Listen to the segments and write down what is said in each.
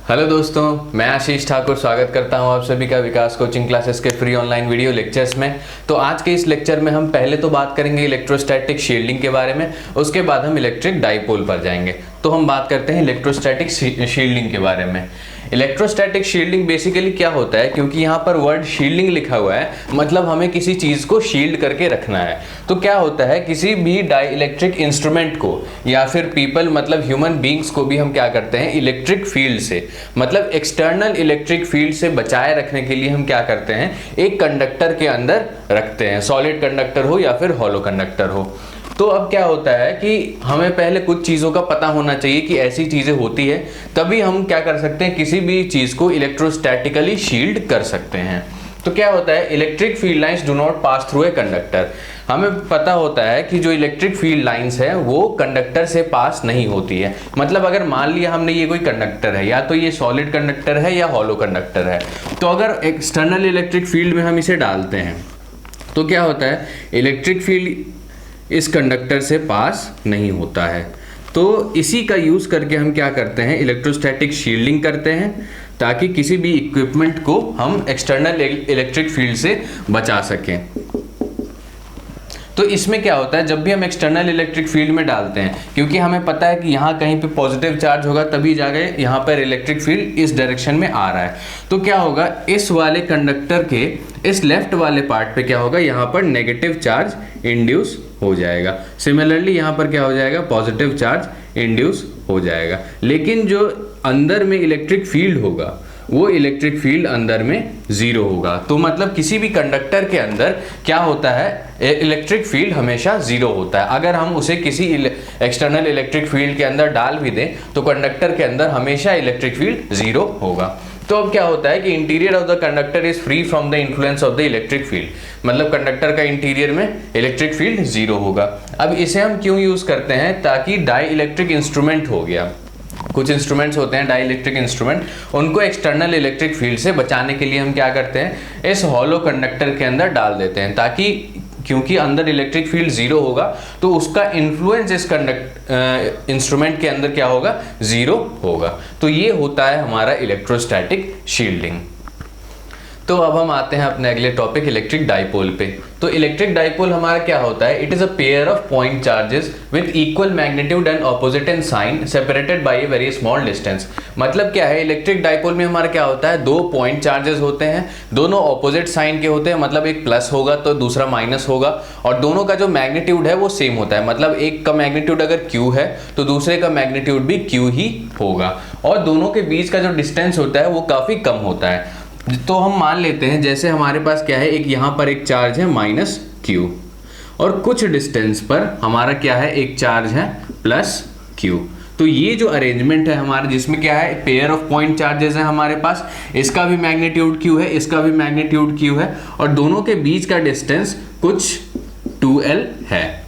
Hello दोस्तों, मैं आशीष ठाकुर स्वागत करता हूं आप सभी का विकास कोचिंग क्लासेस के फ्री ऑनलाइन वीडियो लेक्चर्स में। तो आज के इस लेक्चर में हम पहले तो बात करेंगे इलेक्ट्रोस्टैटिक शील्डिंग के बारे में, उसके बाद हम इलेक्ट्रिक डाइपोल पर जाएंगे। तो हम बात करते हैं इलेक्ट्रोस्टैटिक शील्डिंग के बारे में। इलेक्ट्रोस्टैटिक शील्डिंग बेसिकली क्या होता है, क्योंकि यहाँ पर वर्ड शील्डिंग लिखा हुआ है, मतलब हमें किसी चीज़ को शील्ड करके रखना है। तो क्या होता है, किसी भी डाई इलेक्ट्रिक इंस्ट्रूमेंट को या फिर पीपल मतलब ह्यूमन बींग्स को भी हम क्या करते हैं, इलेक्ट्रिक फील्ड से मतलब एक्सटर्नल इलेक्ट्रिक फील्ड से बचाए रखने के लिए हम क्या करते हैं, एक कंडक्टर के अंदर रखते हैं, सॉलिड कंडक्टर हो या फिर हॉलो कंडक्टर हो। तो अब क्या होता है कि हमें पहले कुछ चीज़ों का पता होना चाहिए कि ऐसी चीज़ें होती है, तभी हम क्या कर सकते हैं, किसी भी चीज़ को इलेक्ट्रोस्टैटिकली शील्ड कर सकते हैं। तो क्या होता है, electric field lines do not pass through a conductor. हमें पता होता है कि जो इलेक्ट्रिक फील्ड लाइंस है वो कंडक्टर से पास नहीं होती है। मतलब अगर मान लिया हमने ये कोई कंडक्टर है, या तो ये सॉलिड कंडक्टर है या हॉलो कंडक्टर है, तो अगर एक्सटर्नल इलेक्ट्रिक फील्ड में हम इसे डालते हैं तो क्या होता है, इलेक्ट्रिक फील्ड इस कंडक्टर से पास नहीं होता है। तो इसी का यूज़ करके हम क्या करते हैं, इलेक्ट्रोस्टैटिक शील्डिंग करते हैं, ताकि किसी भी इक्विपमेंट को हम एक्सटर्नल इलेक्ट्रिक फील्ड से बचा सकें। तो इसमें क्या होता है, जब भी हम एक्सटर्नल इलेक्ट्रिक फील्ड में डालते हैं, क्योंकि हमें पता है कि यहाँ कहीं पे पॉजिटिव चार्ज होगा तभी जाके यहाँ पर इलेक्ट्रिक फील्ड इस डायरेक्शन में आ रहा है, तो क्या होगा, इस वाले कंडक्टर के इस लेफ्ट वाले पार्ट पे क्या होगा, यहाँ पर नेगेटिव चार्ज इंड्यूस हो जाएगा। सिमिलरली यहाँ पर क्या हो जाएगा, पॉजिटिव चार्ज इंड्यूस हो जाएगा। लेकिन जो अंदर में इलेक्ट्रिक फील्ड होगा वो इलेक्ट्रिक फील्ड अंदर में जीरो होगा। तो मतलब किसी भी कंडक्टर के अंदर क्या होता है, इलेक्ट्रिक फील्ड हमेशा जीरो होता है। अगर हम उसे किसी एक्सटर्नल इलेक्ट्रिक फील्ड के अंदर डाल भी दें तो कंडक्टर के अंदर हमेशा इलेक्ट्रिक फील्ड जीरो होगा। तो अब क्या होता है कि interior of the conductor is free from the influence of the electric field, मतलब कंडक्टर का इंटीरियर में इलेक्ट्रिक फील्ड जीरो होगा। अब इसे हम क्यों यूज करते हैं, ताकि डाई इलेक्ट्रिक इंस्ट्रूमेंट हो गया, कुछ इंस्ट्रूमेंट्स होते हैं डाई इलेक्ट्रिक इंस्ट्रूमेंट, उनको एक्सटर्नल इलेक्ट्रिक फील्ड से बचाने के लिए हम क्या करते हैं, इस हॉलो कंडक्टर के अंदर डाल देते हैं, ताकि क्योंकि अंदर इलेक्ट्रिक फील्ड जीरो होगा तो उसका इन्फ्लुएंस इस इंस्ट्रूमेंट के अंदर क्या होगा, जीरो होगा। तो ये होता है हमारा इलेक्ट्रोस्टैटिक शील्डिंग। तो अब हम आते हैं अपने अगले टॉपिक इलेक्ट्रिक डाइपोल पे। तो इलेक्ट्रिक डाइपोल हमारा क्या होता है, it is a pair of point charges with equal magnitude and opposite in sign separated by a very small distance. मतलब क्या है, इलेक्ट्रिक डाइपोल में हमारा क्या होता है, दो पॉइंट चार्जेस होते हैं, दोनों ऑपोजिट साइन के होते हैं, मतलब एक प्लस होगा तो दूसरा माइनस होगा, और दोनों का जो मैग्नीट्यूड है वो सेम होता है। मतलब एक का मैग्नीट्यूड अगर Q है तो दूसरे का मैग्नीट्यूड भी Q ही होगा, और दोनों के बीच का जो डिस्टेंस होता है वो काफी कम होता है। तो हम मान लेते हैं जैसे हमारे पास क्या है, एक यहाँ पर एक चार्ज है -Q, और कुछ डिस्टेंस पर हमारा क्या है, एक चार्ज है +Q। तो ये जो अरेंजमेंट है हमारा, जिसमें क्या है, पेयर ऑफ पॉइंट चार्जेस है हमारे पास, इसका भी मैग्नीट्यूड Q है, इसका भी मैग्नीट्यूड Q है, और दोनों के बीच का डिस्टेंस कुछ 2L है।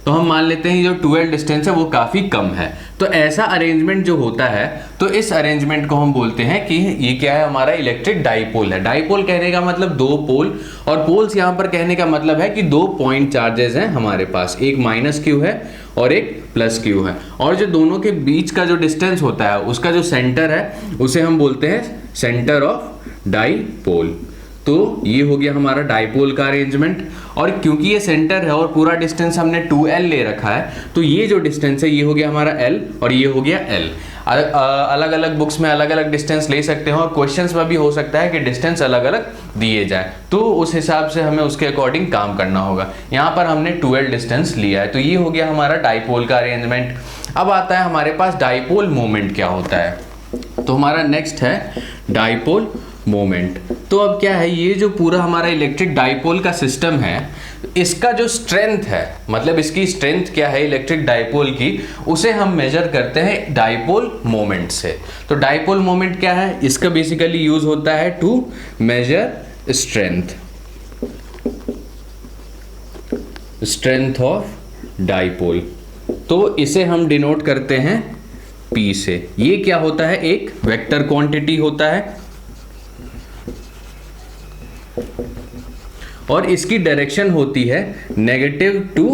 तो हम मान लेते हैं जो 2L डिस्टेंस है वो काफी कम है। तो ऐसा अरेंजमेंट जो होता है, तो इस अरेंजमेंट को हम बोलते हैं कि ये क्या है, हमारा इलेक्ट्रिक डाइपोल है। डाइपोल कहने का मतलब दो पोल, और पोल्स यहाँ पर कहने का मतलब है कि दो पॉइंट चार्जेस हैं हमारे पास, एक -Q है और एक +Q है, और जो दोनों के बीच का जो डिस्टेंस होता है उसका जो सेंटर है उसे हम बोलते हैं सेंटर ऑफ डाइपोल। तो ये हो गया हमारा डाइपोल का अरेंजमेंट। और क्योंकि ये सेंटर है और पूरा डिस्टेंस हमने 2L ले रखा है, तो ये जो डिस्टेंस है ये हो गया हमारा L और ये हो गया L। अलग अलग बुक्स में अलग अलग डिस्टेंस ले सकते हैं, और क्वेश्चंस में भी हो सकता है कि डिस्टेंस अलग अलग दिए जाए, तो उस हिसाब से हमें उसके अकॉर्डिंग काम करना होगा। यहाँ पर हमने 2L डिस्टेंस लिया है, तो ये हो गया हमारा डाइपोल का अरेंजमेंट। अब आता है हमारे पास डाइपोल मोमेंट क्या होता है। तो हमारा नेक्स्ट है डाइपोल मोमेंट। तो अब क्या है, ये जो पूरा हमारा इलेक्ट्रिक डाइपोल का सिस्टम है, इसका जो स्ट्रेंथ है, मतलब इसकी स्ट्रेंथ क्या है इलेक्ट्रिक डाइपोल की, उसे हम मेजर करते हैं डाइपोल मोमेंट से। तो डाइपोल मोमेंट क्या है, इसका बेसिकली यूज होता है to measure strength of dipole. तो इसे हम डिनोट करते हैं P से। ये क्या होता है, एक वेक्टर क्वांटिटी होता है, और इसकी डायरेक्शन होती है नेगेटिव टू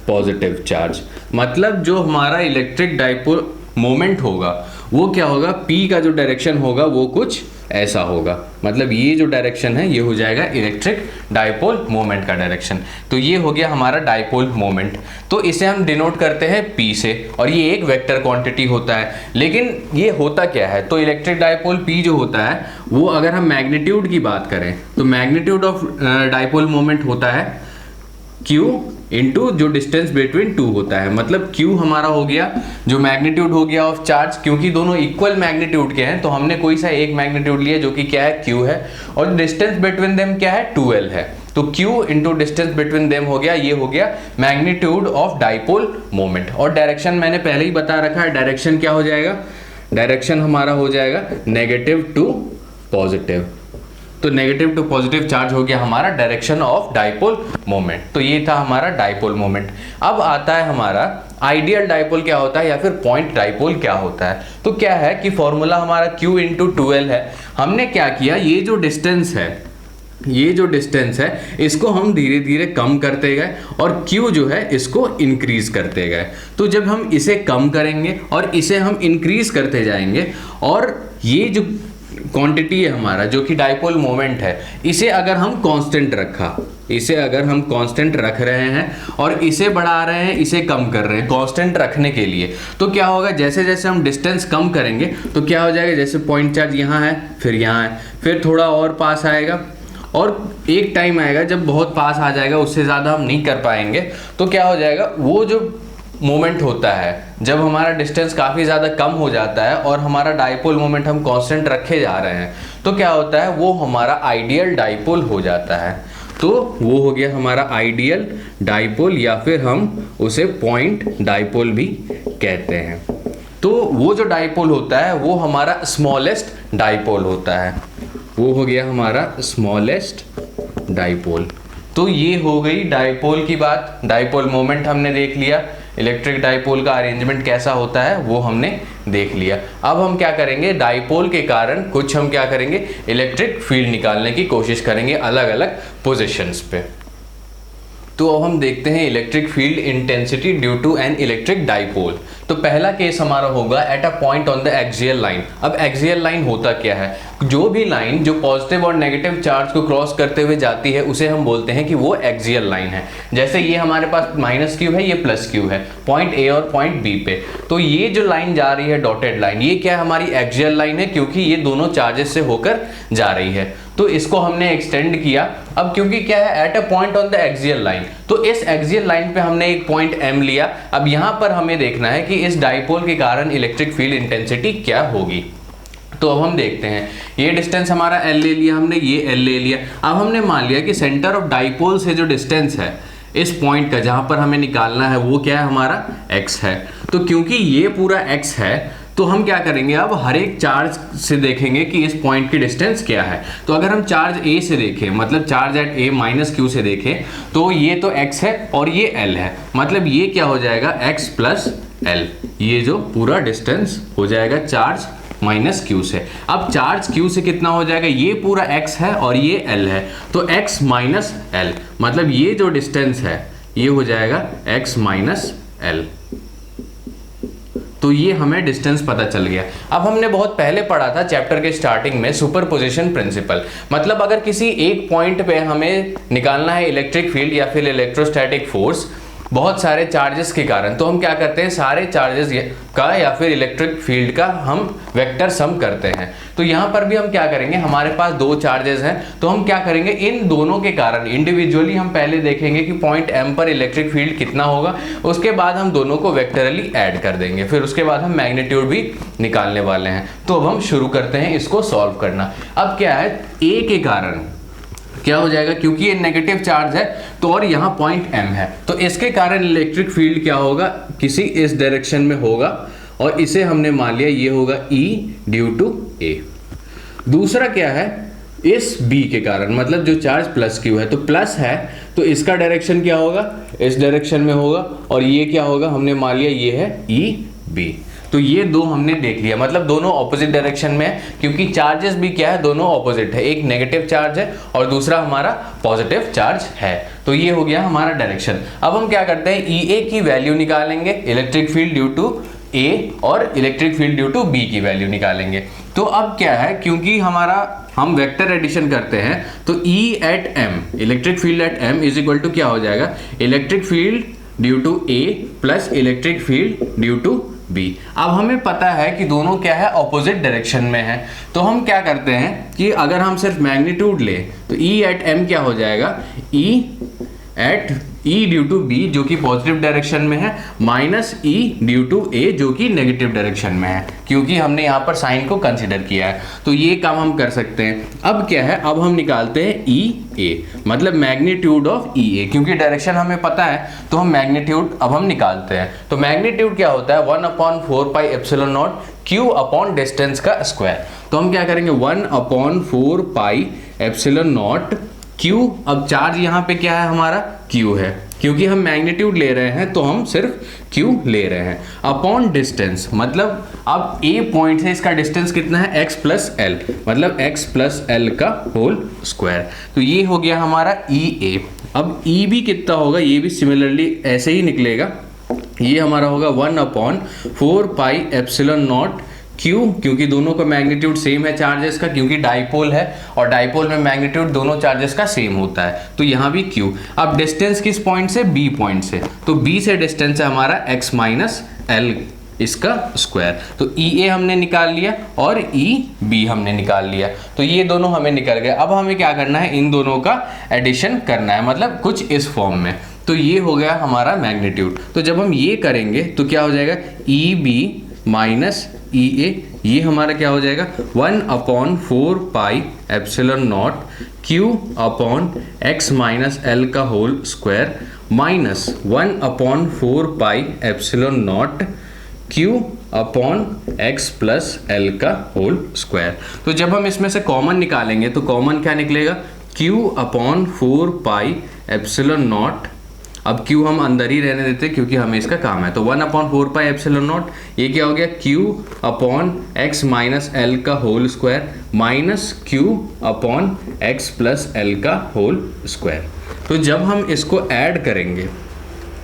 पॉजिटिव चार्ज। मतलब जो हमारा इलेक्ट्रिक डाइपोल मोमेंट होगा वो क्या होगा, P का जो डायरेक्शन होगा वो कुछ ऐसा होगा। मतलब ये जो डायरेक्शन है ये हो जाएगा इलेक्ट्रिक डाइपोल मोमेंट का डायरेक्शन। तो ये हो गया हमारा डाइपोल मोमेंट। तो इसे हम डिनोट करते हैं P से, और ये एक वेक्टर क्वांटिटी होता है। लेकिन ये होता क्या है, तो इलेक्ट्रिक डाइपोल P जो होता है वो अगर हम मैग्नीट्यूड की बात करें तो मैग्नीट्यूड ऑफ डाइपोल मोमेंट होता है Q इंटू जो डिस्टेंस बिटवीन टू होता है। मतलब Q हमारा हो गया जो मैग्नीट्यूड हो गया ऑफ चार्ज, क्योंकि दोनों इक्वल मैग्नीट्यूड के हैं तो हमने कोई सा एक मैग्नीट्यूड लिया जो कि क्या है, Q है, और डिस्टेंस बिटवीन देम क्या है, 2L है। तो Q into distance between them हो गया, ये हो गया मैग्नीट्यूड ऑफ डाइपोल मोमेंट। और डायरेक्शन मैंने पहले ही बता रखा है, डायरेक्शन क्या हो जाएगा, डायरेक्शन हमारा हो जाएगा नेगेटिव टू पॉजिटिव। तो नेगेटिव टू पॉजिटिव चार्ज हो गया हमारा डायरेक्शन ऑफ डाइपोल मोमेंट। तो ये था हमारा डाइपोल मोमेंट। अब आता है हमारा आइडियल डाइपोल क्या होता है या फिर पॉइंट डाइपोल क्या होता है। तो क्या है कि फॉर्मूला हमारा Q इंटू 2L है। हमने क्या किया, ये जो डिस्टेंस है इसको हम धीरे धीरे कम करते गए और Q जो है इसको इंक्रीज करते गए। तो जब हम इसे कम करेंगे और इसे हम इंक्रीज करते जाएंगे, और ये जो क्वांटिटी है हमारा जो कि डाइपोल मोमेंट है, इसे अगर हम कांस्टेंट रख रहे हैं और इसे बढ़ा रहे हैं, इसे कम कर रहे हैं कांस्टेंट रखने के लिए, तो क्या होगा, जैसे जैसे हम डिस्टेंस कम करेंगे तो क्या हो जाएगा, जैसे पॉइंट चार्ज यहाँ है, फिर यहाँ है, फिर थोड़ा और पास आएगा, और एक टाइम आएगा जब बहुत पास आ जाएगा, उससे ज़्यादा हम नहीं कर पाएंगे। तो क्या हो जाएगा, वो जो मोमेंट होता है जब हमारा डिस्टेंस काफ़ी ज़्यादा कम हो जाता है और हमारा डाइपोल मोमेंट हम कांस्टेंट रखे जा रहे हैं, तो क्या होता है, वो हमारा आइडियल डाइपोल हो जाता है। तो वो हो गया हमारा आइडियल डाइपोल, या फिर हम उसे पॉइंट डाइपोल भी कहते हैं। तो वो जो डाइपोल होता है वो हमारा स्मॉलेस्ट डाइपोल होता है, वो हो गया हमारा स्मॉलेस्ट डाइपोल। तो ये हो गई डाइपोल की बात। डाइपोल मोमेंट हमने देख लिया, इलेक्ट्रिक डाइपोल का अरेंजमेंट कैसा होता है वो हमने देख लिया। अब हम क्या करेंगे, डाइपोल के कारण कुछ हम क्या करेंगे, इलेक्ट्रिक फील्ड निकालने की कोशिश करेंगे अलग अलग पोजीशंस पे। तो अब हम देखते हैं electric field intensity due to an electric dipole. तो पहला केस हमारा होगा at a point on the axial line. अब एक्सियल लाइन होता क्या है, जो भी लाइन जो पॉजिटिव और नेगेटिव चार्ज को क्रॉस करते हुए जाती है उसे हम बोलते हैं कि वो एक्सियल लाइन है। जैसे ये हमारे पास -Q है, ये +Q है, पॉइंट A और पॉइंट B पे। तो ये जो लाइन जा रही है डॉटेड लाइन, ये क्या है, हमारी एक्सियल लाइन है, क्योंकि ये दोनों चार्जेस से होकर जा रही है। तो इसको हमने एक्सटेंड किया। अब क्योंकि क्या है, eight a point on the axial line, तो इस एक्सियल लाइन पे हमने एक पॉइंट M लिया। अब यहाँ पर हमें देखना है कि इस डाइपोल के कारण इलेक्ट्रिक फील्ड इंटेंसिटी क्या होगी। तो अब हम देखते हैं, ये डिस्टेंस हमारा L ले लिया हमने, ये L ले लिया। अब हमने मान लिया कि सेंटर ऑफ डाइपोल से जो डिस्टेंस है इस पॉइंट का जहां पर हमें निकालना है वो क्या है, हमारा x है। तो क्योंकि ये पूरा x है तो हम क्या करेंगे, अब हर एक चार्ज से देखेंगे कि इस पॉइंट की डिस्टेंस क्या है। तो अगर हम चार्ज A से देखें, मतलब चार्ज एट A -Q से देखें, तो ये तो x है और ये L है, मतलब ये क्या हो जाएगा, x + L। ये जो पूरा डिस्टेंस हो जाएगा चार्ज -Q से। अब चार्ज Q से कितना हो जाएगा, ये पूरा x है और ये L है, तो x - L, मतलब ये जो डिस्टेंस है ये हो जाएगा x - L। तो ये हमें डिस्टेंस पता चल गया। अब हमने बहुत पहले पढ़ा था चैप्टर के स्टार्टिंग में सुपरपोजिशन प्रिंसिपल। मतलब अगर किसी एक पॉइंट पे हमें निकालना है इलेक्ट्रिक फील्ड या फिर इलेक्ट्रोस्टैटिक फोर्स बहुत सारे चार्जेस के कारण, तो हम क्या करते हैं, सारे चार्जेस का या फिर इलेक्ट्रिक फील्ड का हम वेक्टर सम करते हैं। तो यहाँ पर भी हम क्या करेंगे, हमारे पास दो चार्जेस हैं, तो हम क्या करेंगे, इन दोनों के कारण इंडिविजुअली हम पहले देखेंगे कि पॉइंट M पर इलेक्ट्रिक फील्ड कितना होगा, उसके बाद हम दोनों को वेक्टरली ऐड कर देंगे, फिर उसके बाद हम मैग्नीट्यूड भी निकालने वाले हैं। तो अब हम शुरू करते हैं इसको सॉल्व करना। अब क्या है, A के कारण क्या हो जाएगा, क्योंकि ये नेगेटिव चार्ज है तो और यहाँ पॉइंट M है, तो इसके कारण इलेक्ट्रिक फील्ड क्या होगा, किसी इस डायरेक्शन में होगा, और इसे हमने मान लिया ये होगा E ड्यू टू A। दूसरा क्या है, इस B के कारण, मतलब जो चार्ज +Q है, तो प्लस है तो इसका डायरेक्शन क्या होगा, इस डायरेक्शन में होगा, और ये क्या होगा, हमने मान लिया ये है EB। तो ये दो हमने देख लिया, मतलब दोनों ऑपोजिट डायरेक्शन में है, क्योंकि चार्जेस भी क्या है, दोनों ऑपोजिट है, एक नेगेटिव चार्ज है और दूसरा हमारा पॉजिटिव चार्ज है। तो ये हो गया हमारा डायरेक्शन। अब हम क्या करते हैं, EA की वैल्यू निकालेंगे, electric field due to A और electric field due to B की वैल्यू निकालेंगे। तो अब क्या है, क्योंकि हमारा हम वेक्टर एडिशन करते हैं तो E at m, electric field at m is equal to क्या हो जाएगा, electric field due to A plus electric field due to B। अब हमें पता है कि दोनों क्या है, ऑपोजिट डायरेक्शन में है। तो हम क्या करते हैं कि अगर हम सिर्फ मैग्नीट्यूड ले तो E एट m क्या हो जाएगा, E at E due to B जो कि पॉजिटिव डायरेक्शन में है, minus E due to A जो कि नेगेटिव डायरेक्शन में है, क्योंकि हमने यहाँ पर साइन को कंसीडर किया है। तो ये काम हम कर सकते हैं। अब क्या है, अब हम निकालते हैं EA, मतलब मैग्नीट्यूड ऑफ EA, क्योंकि डायरेक्शन हमें पता है तो हम मैग्नीट्यूड अब हम निकालते हैं। तो मैग्नीट्यूड क्या होता है, 1/4 pi epsilon naught Q upon distance का स्क्वायर। तो हम क्या करेंगे, 1/4 पाई एप्सिलॉन नॉट Q, अब चार्ज यहाँ पे क्या है हमारा, Q है, क्योंकि हम मैग्नीट्यूड ले रहे हैं तो हम सिर्फ Q ले रहे हैं, अपॉन डिस्टेंस, मतलब अब A पॉइंट से इसका डिस्टेंस कितना है, x प्लस एल, मतलब x प्लस एल का होल स्क्वायर। तो ये हो गया हमारा EA। अब EB कितना होगा, ये भी सिमिलरली ऐसे ही निकलेगा, ये हमारा होगा 1/4 पाई एप्सिलॉन नॉट Q, क्योंकि दोनों का मैग्नीट्यूड सेम है चार्जेस का, क्योंकि डाइपोल है और डाइपोल में मैग्नीट्यूड दोनों चार्जेस का सेम होता है, तो यहाँ भी Q। अब डिस्टेंस किस पॉइंट से, B पॉइंट से, तो B से डिस्टेंस है हमारा x माइनस एल इसका स्क्वायर। तो EA हमने निकाल लिया और EB हमने निकाल लिया, तो ये दोनों हमें निकल गए। अब हमें क्या करना है, इन दोनों का एडिशन करना है, मतलब कुछ इस फॉर्म में। तो ये हो गया हमारा मैग्नीट्यूड। तो जब हम ये करेंगे तो क्या हो जाएगा, EB माइनस EA, ये हमारा क्या हो जाएगा, 1/4 pi epsilon naught Q upon x minus L का whole square minus 1/4 pi epsilon naught Q upon x plus L का होल स्क्वायर। तो जब हम इसमें से कॉमन निकालेंगे तो कॉमन क्या निकलेगा, Q/4 पाई एप्सिलॉन नॉट, अब Q हम अंदर ही रहने देते हैं क्योंकि हमें इसका काम है, तो 1/4 पाई एप्सिलॉन नॉट, ये क्या हो गया, Q upon x minus L का whole square minus Q upon x plus L का होल स्क्वायर। तो जब हम इसको ऐड करेंगे,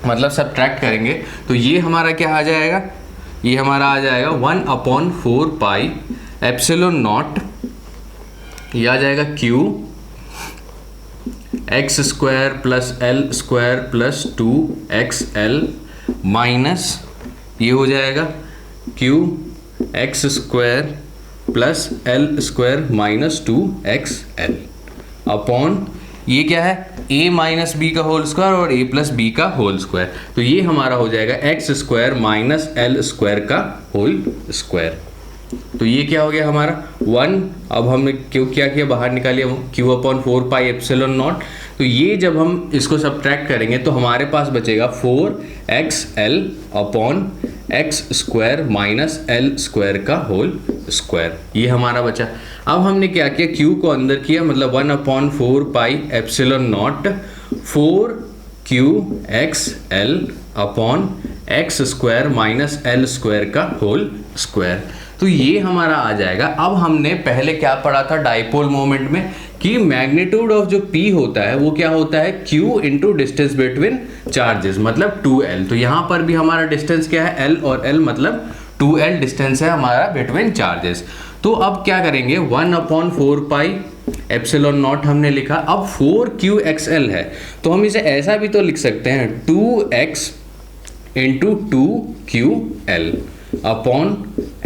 मतलब सब्ट्रैक्ट करेंगे, तो ये हमारा क्या आ जाएगा, ये हमारा आ जाएगा 1/4 पाई एप्सिलॉन नॉट, ये आ जाएगा Q x square plus L square plus 2xl minus ये हो जाएगा Q x square plus L square minus 2xl upon ये क्या है, a माइनस बी का होल स्क्वायर और a प्लस बी का होल स्क्वायर। तो ये हमारा हो जाएगा x square minus L square का होल स्क्वायर। तो ये क्या हो गया हमारा 1, अब हमने क्यों क्या किया, बाहर निकालिए Q/4 पाई एप्सिलॉन नॉट। तो ये जब हम इसको सब्ट्रैक्ट करेंगे तो हमारे पास बचेगा 4xl upon x square minus L square का होल स्क्वायर, ये हमारा बचा। अब हमने क्या किया, Q को अंदर किया, मतलब 1/4 pi epsilon not 4qxl upon x square minus L square का होल स्क्वायर। तो ये हमारा आ जाएगा। अब हमने पहले क्या पढ़ा था डाइपोल मोमेंट में कि मैग्नीट्यूड ऑफ जो P होता है वो क्या होता है, Q into distance between charges, मतलब 2L। तो यहाँ पर भी हमारा डिस्टेंस क्या है, L और L, मतलब 2L डिस्टेंस है हमारा बिटवीन चार्जेस। तो अब क्या करेंगे, 1/4 पाई एप्सिलॉन नॉट हमने लिखा, अब 4qxl है तो हम इसे ऐसा भी तो लिख सकते हैं 2x into 2ql upon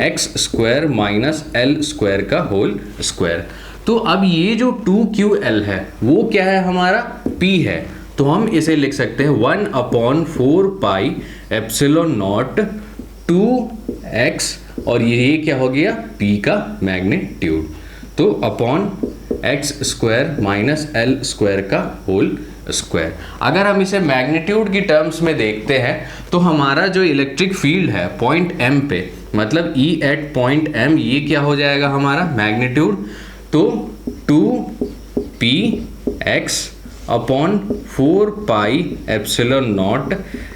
x square minus L square का होल स्क्वायर। तो अब ये जो 2ql है वो क्या है, हमारा P है, तो हम इसे लिख सकते हैं 1/4 पाई एप्सिलॉन नॉट 2x, और ये क्या हो गया, P का मैग्नीट्यूड, तो upon x square minus L square का होल स्क्वायर। अगर हम इसे मैग्नीट्यूड की टर्म्स में देखते हैं तो हमारा जो इलेक्ट्रिक फील्ड है पॉइंट M पे, मतलब E एट पॉइंट M, ये क्या हो जाएगा हमारा मैग्नीट्यूड, तो 2px upon 4 pi epsilon not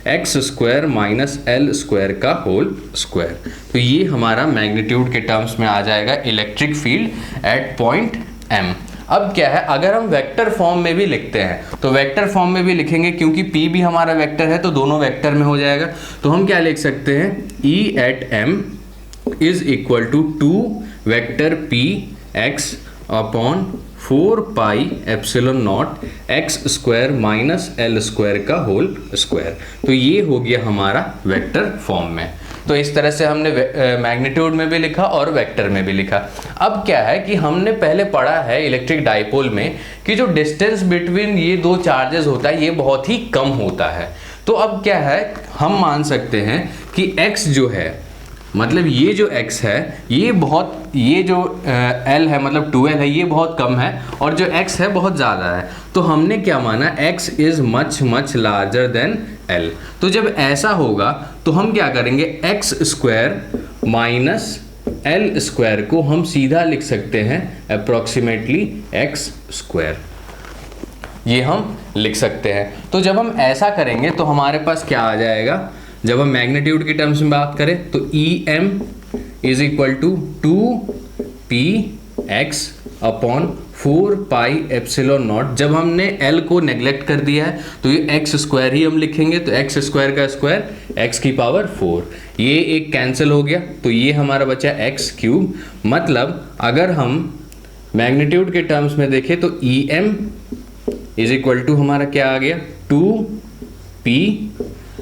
x square minus L square का होल स्क्वायर। तो ये हमारा मैग्नीट्यूड के टर्म्स में आ जाएगा electric field eight point M। अब क्या है, अगर हम वेक्टर फॉर्म में भी लिखते हैं तो वेक्टर फॉर्म में भी लिखेंगे, क्योंकि p भी हमारा वेक्टर है तो दोनों वेक्टर में हो जाएगा। तो हम क्या लिख सकते हैं, E at m is equal to 2 vector p x upon 4 pi epsilon naught x square minus L square का होल स्क्वायर। तो ये हो गया हमारा वेक्टर फॉर्म में। तो इस तरह से हमने मैग्नीट्यूड में भी लिखा और वेक्टर में भी लिखा। अब क्या है कि हमने पहले पढ़ा है इलेक्ट्रिक डाइपोल में कि जो डिस्टेंस बिटवीन ये दो चार्जेस होता है ये बहुत ही कम होता है। तो अब क्या है, हम मान सकते हैं कि x जो है, मतलब ये जो x है ये जो l है मतलब 2l है, ये बहुत कम है, और जो x है बहुत ज़्यादा है। तो हमने क्या माना, x is much much larger than l। तो जब ऐसा होगा तो हम क्या करेंगे, x square minus L square को हम सीधा लिख सकते हैं अप्रॉक्सीमेटली x स्क्वायर, ये हम लिख सकते हैं। तो जब हम ऐसा करेंगे तो हमारे पास क्या आ जाएगा, जब हम मैग्नीट्यूड की टर्म्स में बात करें तो em is equal to 2px upon 4 pi epsilon naught. जब हमने l को नेग्लेक्ट कर दिया है तो ये x स्क्वायर ही हम लिखेंगे, तो x स्क्वायर का स्क्वायर x की पावर 4, ये एक कैंसिल हो गया तो ये हमारा बचा x क्यूब। मतलब अगर हम मैग्नीट्यूड के टर्म्स में देखें तो em इज इक्वल टू हमारा क्या आ गया, 2p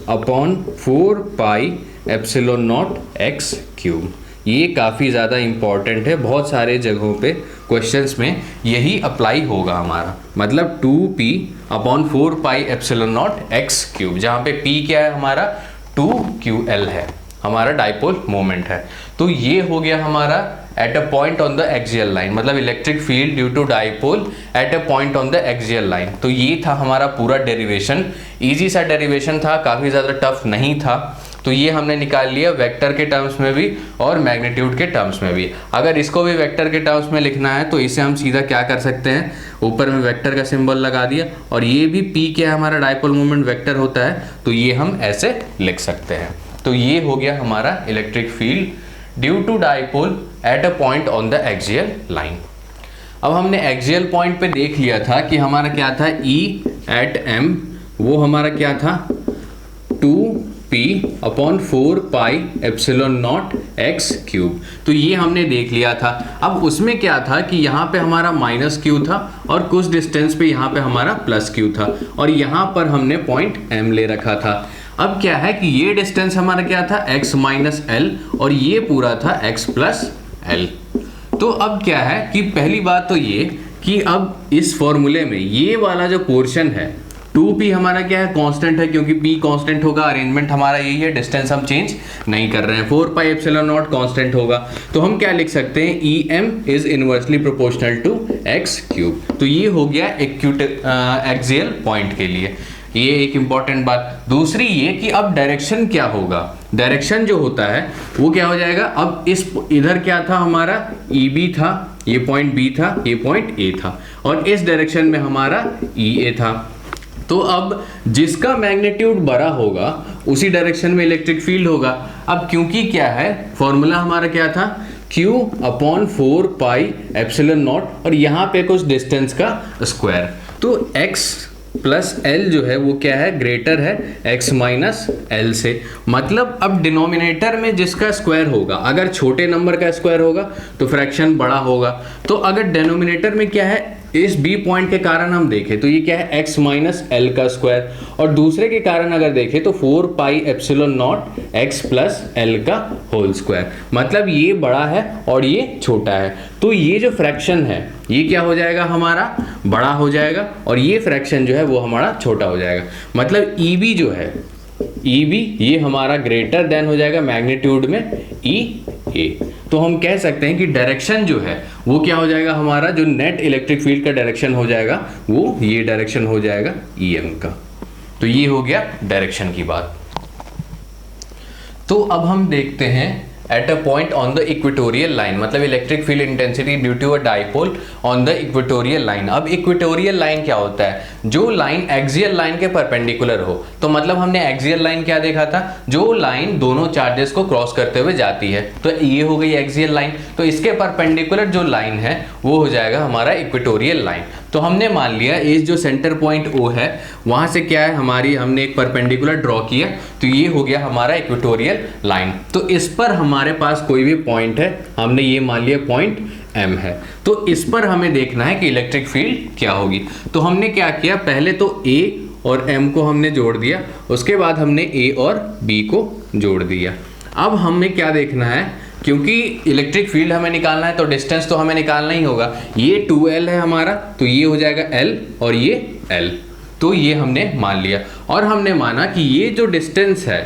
upon 4 pi epsilon naught x cube. ये काफ़ी ज़्यादा इम्पॉर्टेंट है, बहुत सारे जगहों पे क्वेश्चंस में यही अप्लाई होगा हमारा। मतलब 2p upon 4 pi epsilon naught x cube, जहाँ पे p क्या है हमारा 2ql है, हमारा डाइपोल मोमेंट है। तो ये हो गया हमारा at a point on the axial line, मतलब electric field due to dipole at a point on the axial line. तो ये था हमारा पूरा डेरिवेशन, इजी सा डेरिवेशन था, काफ़ी ज़्यादा टफ नहीं था। तो ये हमने निकाल लिया वेक्टर के टर्म्स में भी और मैग्नीट्यूड के टर्म्स में भी। अगर इसको भी वेक्टर के टर्म्स में लिखना है तो इसे हम सीधा क्या कर सकते हैं, ऊपर में वेक्टर का सिंबल लगा दिया, और ये भी p क्या है हमारा डाइपोल मोमेंट वेक्टर होता है, तो ये हम ऐसे लिख सकते हैं। तो ये हो गया हमारा electric field due to dipole at a point on the axial line. अब हमने एक्सियल पॉइंट पे देख लिया था कि हमारा क्या था, E एट m वो हमारा क्या था 2p upon 4 pi epsilon naught x cube. तो ये हमने देख लिया था। अब उसमें क्या था कि यहाँ पे हमारा माइनस क्यू था और कुछ डिस्टेंस पे यहाँ पे हमारा प्लस क्यू था, और यहाँ पर हमने पॉइंट m ले रखा था। अब क्या है कि ये डिस्टेंस हमारा क्या था, x माइनस एल, और ये पूरा था x प्लस एल। तो अब क्या है कि पहली बात तो ये कि अब इस फॉर्मूले में ये वाला जो पोर्शन है 2p हमारा क्या है, कांस्टेंट है, क्योंकि p कांस्टेंट होगा, अरेंजमेंट हमारा यही है, डिस्टेंस हम चेंज नहीं कर रहे हैं। 4 पाई एप्सिलॉन नॉट कांस्टेंट होगा, तो हम क्या लिख सकते हैं, em is inversely proportional to x cube. तो ये हो गया एक्यूट एक्सियल पॉइंट के लिए, ये एक इंपॉर्टेंट बात। दूसरी ये कि अब डायरेक्शन क्या होगा, डायरेक्शन जो होता है वो क्या हो जाएगा, अब इस इधर क्या था हमारा EB था, ये पॉइंट B था, ये पॉइंट A था, और इस डायरेक्शन में हमारा EA था। तो अब जिसका मैग्नीट्यूड बड़ा होगा उसी डायरेक्शन में इलेक्ट्रिक फील्ड होगा। अब क्योंकि क्या है, फॉर्मूला हमारा क्या था, Q upon 4 pi epsilon not, और यहाँ पे कुछ डिस्टेंस का स्क्वायर, तो x प्लस एल जो है वो क्या है, ग्रेटर है x माइनस एल से। मतलब अब डिनोमिनेटर में जिसका स्क्वायर होगा, अगर छोटे नंबर का स्क्वायर होगा तो फ्रैक्शन बड़ा होगा। तो अगर डिनोमिनेटर में क्या है, इस b पॉइंट के कारण हम देखें तो ये क्या है, x माइनस एल का स्क्वायर, और दूसरे के कारण अगर देखें तो 4 pi epsilon not x plus L का होल स्क्वायर। मतलब ये बड़ा है और ये छोटा है, तो ये जो फ्रैक्शन है ये क्या हो जाएगा, हमारा बड़ा हो जाएगा, और ये फ्रैक्शन जो है वो हमारा छोटा हो जाएगा। मतलब EB जो है, EB ये हमारा ग्रेटर देन हो जाएगा मैग्नीट्यूड में EA। तो हम कह सकते हैं कि डायरेक्शन जो है वो क्या हो जाएगा, हमारा जो नेट इलेक्ट्रिक फील्ड का डायरेक्शन हो जाएगा वो ये डायरेक्शन हो जाएगा EM का। तो ये हो गया डायरेक्शन की बात। तो अब हम देखते हैं at a point on the equatorial line, मतलब electric field intensity due to a dipole on the equatorial line. अब इक्वेटोरियल लाइन क्या होता है? जो लाइन एक्सियल लाइन के परपेंडिकुलर हो। तो मतलब हमने एक्सियल लाइन क्या देखा था? जो लाइन दोनों चार्जेस को क्रॉस करते हुए जाती है, तो ये हो गई एक्सियल लाइन। तो इसके परपेंडिकुलर जो लाइन है वो हो जाएगा हमारा इक्वेटोरियल लाइन। तो हमने मान लिया इस जो सेंटर पॉइंट O है वहां से क्या है हमारी, हमने एक परपेंडिकुलर ड्रॉ किया, तो ये हो गया हमारा इक्वेटोरियल लाइन। तो इस पर हमारे पास कोई भी पॉइंट है, हमने ये मान लिया पॉइंट M है, तो इस पर हमें देखना है कि इलेक्ट्रिक फील्ड क्या होगी। तो हमने क्या किया, पहले तो A और M को हमने जोड़ दिया, उसके बाद हमने A और B को जोड़ दिया। अब हमें क्या देखना है, क्योंकि इलेक्ट्रिक फील्ड हमें निकालना है तो डिस्टेंस तो हमें निकालना ही होगा। ये 2L है हमारा, तो ये हो जाएगा L और ये L, तो ये हमने मान लिया। और हमने माना कि ये जो डिस्टेंस है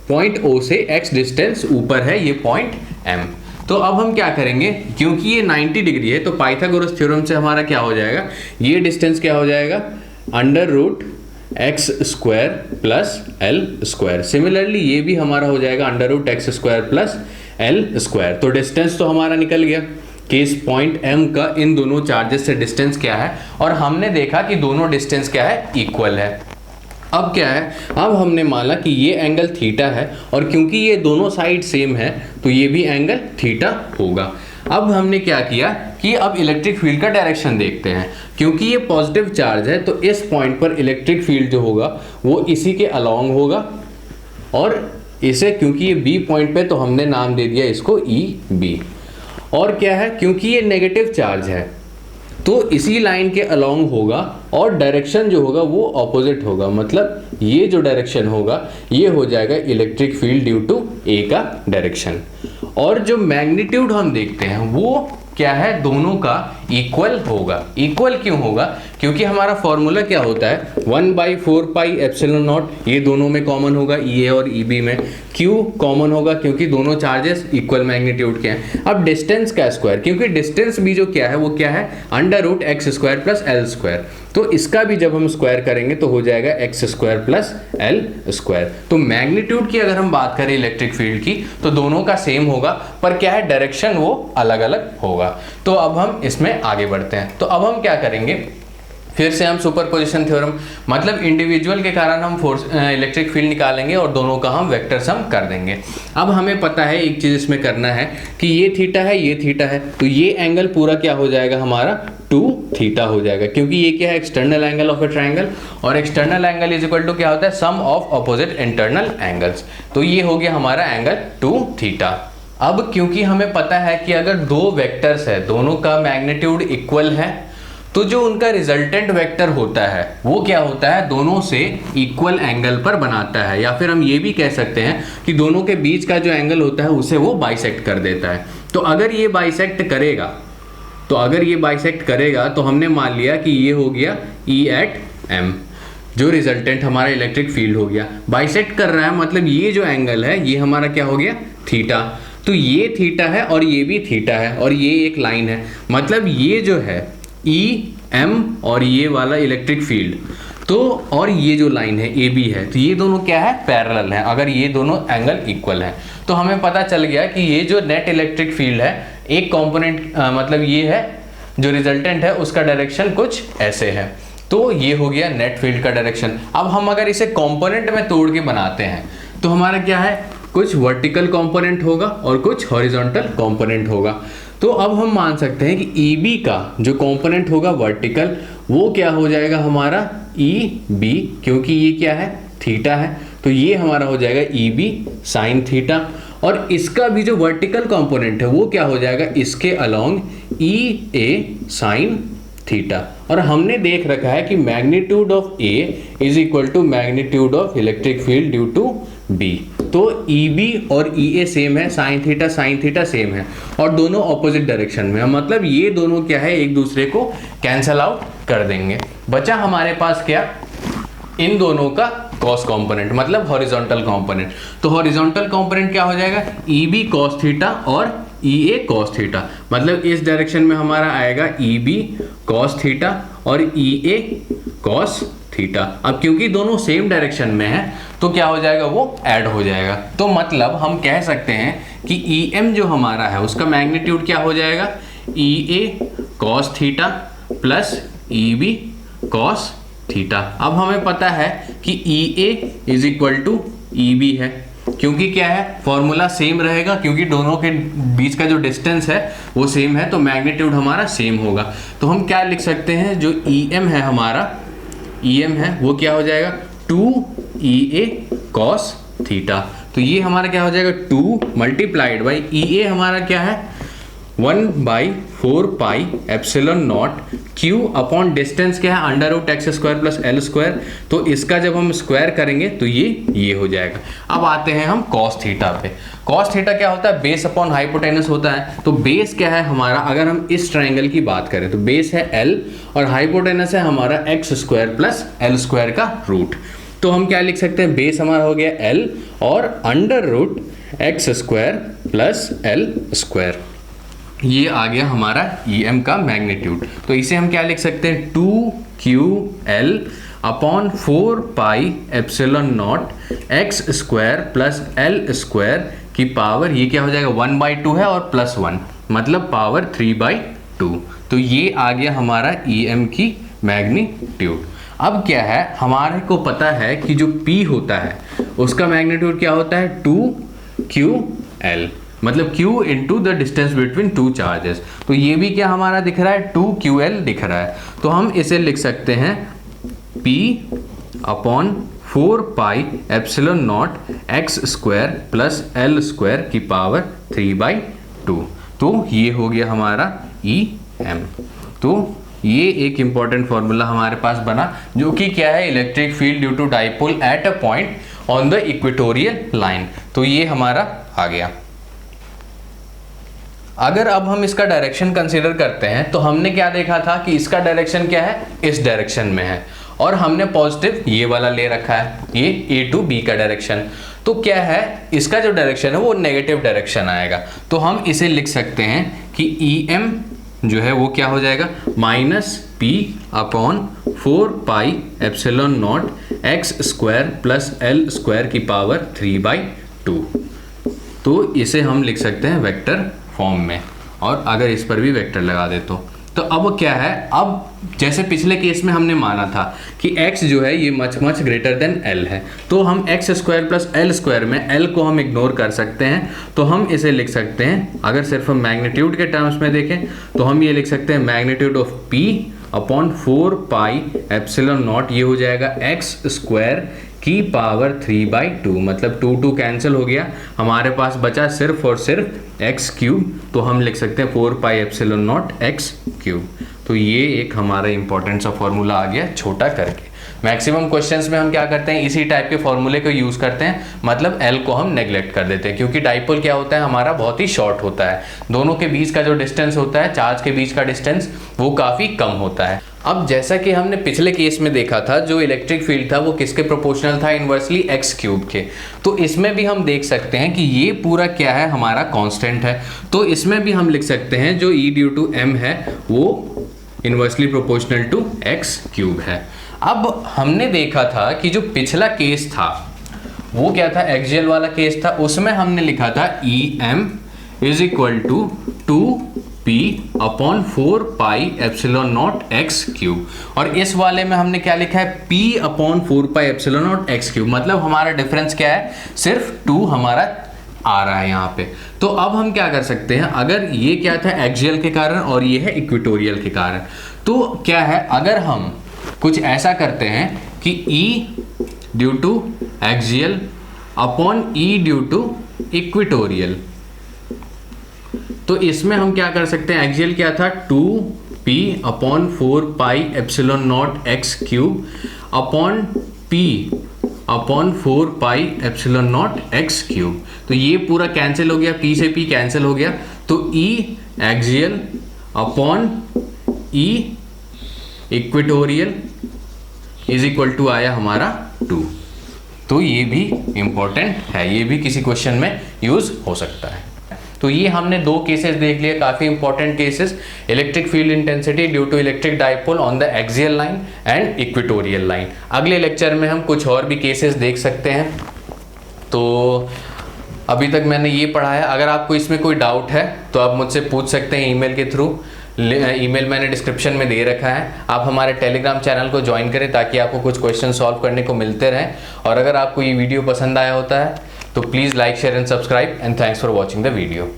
पॉइंट O से x डिस्टेंस ऊपर है, ये पॉइंट M। तो अब हम क्या करेंगे, क्योंकि ये 90 डिग्री है तो पाइथागोरस थ्योरम से हमारा क्या हो जाएगा, ये डिस्टेंस क्या हो जाएगा, under root x square plus L square. Similarly ये भी हमारा हो जाएगा under root x square plus L square. तो डिस्टेंस तो हमारा निकल गया कि इस पॉइंट M का इन दोनों चार्जेस से डिस्टेंस क्या है, और हमने देखा कि दोनों डिस्टेंस क्या है, इक्वल है। अब क्या है, अब हमने माना कि ये एंगल थीटा है, और क्योंकि ये दोनों साइड सेम है तो ये भी एंगल थीटा होगा। अब हमने क्या किया कि अब इलेक्ट्रिक फील्ड का डायरेक्शन देखते हैं। क्योंकि ये पॉजिटिव चार्ज है तो इस पॉइंट पर इलेक्ट्रिक फील्ड जो होगा वो इसी के अलोंग होगा, और इसे क्योंकि ये B पॉइंट पे तो हमने नाम दे दिया इसको EB। और क्या है, क्योंकि ये नेगेटिव चार्ज है तो इसी लाइन के अलोंग होगा, और डायरेक्शन जो होगा वो ऑपोजिट होगा, मतलब ये जो डायरेक्शन होगा ये हो जाएगा electric field due to A का डायरेक्शन। और जो मैग्नीट्यूड हम देखते हैं वो क्या है, दोनों का इक्वल होगा। इक्वल क्यों होगा, क्योंकि हमारा फॉर्मूला क्या होता है, 1/4 पाई एप्सिलॉन नॉट, ये दोनों में कॉमन होगा EA और EB में। Q कॉमन होगा क्योंकि दोनों चार्जेस इक्वल मैग्नीट्यूड के हैं। अब डिस्टेंस का स्क्वायर, क्योंकि डिस्टेंस भी जो क्या है वो क्या है, under root x square plus L square. तो इसका भी जब हम स्क्वायर करेंगे तो हो जाएगा x square plus L square. तो मैग्नीट्यूड की अगर हम बात करें इलेक्ट्रिक फील्ड की तो दोनों का सेम होगा, पर क्या है डायरेक्शन वो अलग अलग होगा। तो अब हम इसमें आगे बढ़ते हैं। तो अब हम क्या करेंगे, फिर से हम सुपरपोजिशन थ्योरम, मतलब इंडिविजुअल के कारण हम फोर्स इलेक्ट्रिक फील्ड निकालेंगे और दोनों का हम वेक्टर सम कर देंगे। अब हमें पता है एक चीज इसमें करना है कि ये थीटा है, ये थीटा है, तो ये एंगल पूरा क्या हो जाएगा हमारा 2 थीटा हो जाएगा, क्योंकि ये क्या है, external angle of a triangle, और external angle is equal to क्या होता है, sum of opposite internal angles. तो ये हो गया हमारा एंगल 2 थीटा। अब क्योंकि हमें पता है कि अगर दो वेक्टर्स है, दोनों का मैग्नीट्यूड इक्वल है, तो जो उनका रिजल्टेंट वेक्टर होता है वो क्या होता है, दोनों से इक्वल एंगल पर बनाता है, या फिर हम ये भी कह सकते हैं कि दोनों के बीच का जो एंगल होता है उसे वो बाइसेक्ट कर देता है। तो अगर ये बाइसेक्ट करेगा तो हमने मान लिया कि ये हो गया E at M, जो रिजल्टेंट हमारा इलेक्ट्रिक फील्ड हो गया। बाइसेक्ट कर रहा है मतलब ये जो एंगल है ये हमारा क्या हो गया, थीटा। तो ये थीटा है और ये भी थीटा है, और ये एक लाइन है, मतलब ये जो है EM और ये वाला इलेक्ट्रिक फील्ड, तो और ये जो लाइन है AB है, तो ये दोनों क्या है, पैरेलल है। अगर ये दोनों एंगल इक्वल है तो हमें पता चल गया कि ये जो नेट इलेक्ट्रिक फील्ड है, एक कंपोनेंट मतलब ये है जो रिजल्टेंट है उसका डायरेक्शन कुछ ऐसे है। तो ये हो गया नेट फील्ड का डायरेक्शन। अब हम अगर इसे कंपोनेंट में तोड़ के बनाते हैं तो हमारा क्या है, कुछ वर्टिकल कंपोनेंट होगा और कुछ हॉरिजॉन्टल कंपोनेंट होगा। तो अब हम मान सकते हैं कि EB का जो कंपोनेंट होगा वर्टिकल, वो क्या हो जाएगा हमारा EB, क्योंकि ये क्या है, थीटा है, तो ये हमारा हो जाएगा EB साइन थीटा। और इसका भी जो वर्टिकल कंपोनेंट है वो क्या हो जाएगा, इसके अलोंग EA साइन थीटा। और हमने देख रखा है कि magnitude of A is equal to magnitude of electric field due to B। तो EB और EA सेम है, साइन थीटा सेम है, और दोनों ऑपोजिट डायरेक्शन में, मतलब ये दोनों क्या है, एक दूसरे को कैंसल आउट कर देंगे। बचा हमारे पास क्या, इन दोनों का कॉस कंपोनेंट, मतलब हॉरिजॉन्टल कंपोनेंट। तो हॉरिजॉन्टल कंपोनेंट क्या हो जाएगा, EB कॉस थीटा और EA कॉस थीटा, मतलब इस डायरेक्शन में हमारा आएगा EB कॉस थीटा और EA कॉस थीटा। अब क्योंकि दोनों सेम डायरेक्शन में है तो क्या हो जाएगा, वो ऐड हो जाएगा। तो मतलब हम कह सकते हैं कि EM जो हमारा है उसका मैग्नीट्यूड क्या हो जाएगा, EA cos theta plus EB cos theta. अब हमें पता है कि EA is equal to EB है, क्योंकि क्या है, फॉर्मूला सेम रहेगा, क्योंकि दोनों के बीच का जो डिस्टेंस है वो सेम है, तो मैग्नीट्यूड हमारा सेम होगा। तो हम क्या लिख सकते हैं, जो EM है हमारा, EM है वो क्या हो जाएगा 2EA cos थीटा। तो ये हमारा क्या हो जाएगा 2 मल्टीप्लाइड बाई EA हमारा क्या है 1/4 pi epsilon naught Q upon distance क्या है √x² प्लस L²। तो इसका जब हम स्क्वायर करेंगे तो ये हो जाएगा। अब आते हैं हम cos थीटा पे। cos थीटा क्या होता है, बेस अपॉन हाइपोटेनस होता है। तो बेस क्या है हमारा, अगर हम इस ट्राइंगल की बात करें तो बेस है L और हाइपोटेनस है हमारा x² प्लस L² का रूट। तो हम क्या लिख सकते हैं, बेस हमारा हो गया L और √x² प्लस L²। ये आ गया हमारा EM का मैग्नीट्यूड। तो इसे हम क्या लिख सकते हैं 2QL upon 4 pi epsilon not x² plus L² की पावर, ये क्या हो जाएगा 1/2 है और प्लस 1 मतलब पावर 3/2। तो ये आ गया हमारा EM की मैग्नीट्यूड। अब क्या है, हमारे को पता है कि जो P होता है उसका मैग्नीट्यूड क्या होता है 2QL, मतलब Q into the distance between two charges. तो ये भी क्या हमारा दिख रहा है 2QL दिख रहा है। तो हम इसे लिख सकते हैं P upon 4 pi epsilon not x² plus L² की पावर 3/2। तो ये हो गया हमारा EM। तो ये एक इंपॉर्टेंट फॉर्मूला हमारे पास बना, जो कि क्या है, electric field due to dipole at a point on the equatorial line. तो ये हमारा आ गया। अगर अब हम इसका डायरेक्शन कंसीडर करते हैं तो हमने क्या देखा था कि इसका डायरेक्शन क्या है, इस डायरेक्शन में है, और हमने पॉजिटिव ये वाला ले रखा है, ये A to B का डायरेक्शन। तो क्या है, इसका जो डायरेक्शन है वो नेगेटिव डायरेक्शन आएगा। तो हम इसे लिख सकते हैं कि EM जो है वो क्या हो जाएगा -P upon 4 pi epsilon not x² plus L² की पावर 3/2। तो इसे हम लिख सकते हैं वेक्टर फॉर्म में, और अगर इस पर भी वेक्टर लगा दे तो अब क्या है, अब जैसे पिछले केस में हमने माना था कि x जो है ये मच ग्रेटर देन L है, तो हम x² प्लस L² में L को हम इग्नोर कर सकते हैं। तो हम इसे लिख सकते हैं, अगर सिर्फ हम मैग्नीट्यूड के टर्म्स में देखें तो हम ये लिख सकते हैं magnitude of P upon 4 pi epsilon not, ये हो जाएगा x² की पावर 3/2, मतलब 2 कैंसिल हो गया, हमारे पास बचा सिर्फ और सिर्फ x³। तो हम लिख सकते हैं 4 पाई एप्सिलॉन नॉट x³। तो ये एक हमारा इंपॉर्टेंट सा फॉर्मूला आ गया छोटा करके। मैक्सिमम क्वेश्चंस में हम क्या करते हैं, इसी टाइप के फॉर्मूले को यूज करते हैं, मतलब L को हम नेग्लेक्ट कर देते हैं, क्योंकि डाइपोल क्या होता है हमारा बहुत ही शॉर्ट होता है, दोनों के बीच का जो डिस्टेंस होता है, चार्ज के बीच का डिस्टेंस, वो काफी कम होता है। अब जैसा कि हमने पिछले केस में देखा था, जो इलेक्ट्रिक फील्ड था वो किसके प्रोपोर्शनल था, इनवर्सली x³ के। तो इसमें भी हम देख सकते हैं कि ये पूरा क्या है हमारा कांस्टेंट है। तो इसमें भी हम लिख सकते हैं जो E ड्यू टू M है वो इनवर्सली प्रोपोर्शनल टू x³ है। अब हमने देखा था कि जो पिछला केस था वो क्या था, एक्सियल वाला केस था, उसमें हमने लिखा था EM is equal to 2P upon 4 pi epsilon naught x³। और इस वाले में हमने क्या लिखा है P upon 4 pi epsilon naught x³, मतलब हमारा डिफरेंस क्या है, सिर्फ 2 हमारा आ रहा है यहाँ पे। तो अब हम क्या कर सकते हैं, अगर ये क्या था एक्सियल के कारण और ये है इक्वेटोरियल के कारण, तो क्या है, अगर हम कुछ ऐसा करते हैं कि E due to axial upon E due to equatorial, तो इसमें हम क्या कर सकते हैं, एक्सियल क्या था 2P upon 4 pi epsilon naught x³ upon P upon 4 pi epsilon naught x³। तो ये पूरा कैंसिल हो गया, P से P कैंसिल हो गया, तो E axial upon E equatorial is equal to आया हमारा 2। तो ये भी इंपॉर्टेंट है, ये भी किसी क्वेश्चन में यूज हो सकता है। तो ये हमने 2 केसेस देख लिए, काफी important cases, electric field intensity due to electric dipole on the axial line and equatorial line. अगले लेक्चर में हम कुछ और भी केसेस देख सकते हैं। तो अभी तक मैंने ये पढ़ा है, अगर आपको इसमें कोई डाउट है तो आप मुझसे पूछ सकते हैं ईमेल के थ्रू। ईमेल मैंने डिस्क्रिप्शन में दे रखा है। आप हमारे टेलीग्राम चैनल को ज्वाइन करें ताकि आपको कुछ क्वेश्चन सॉल्व करने को मिलते रहें। और अगर आपको ये वीडियो पसंद आया होता है तो please like, share and subscribe, and thanks for watching the video.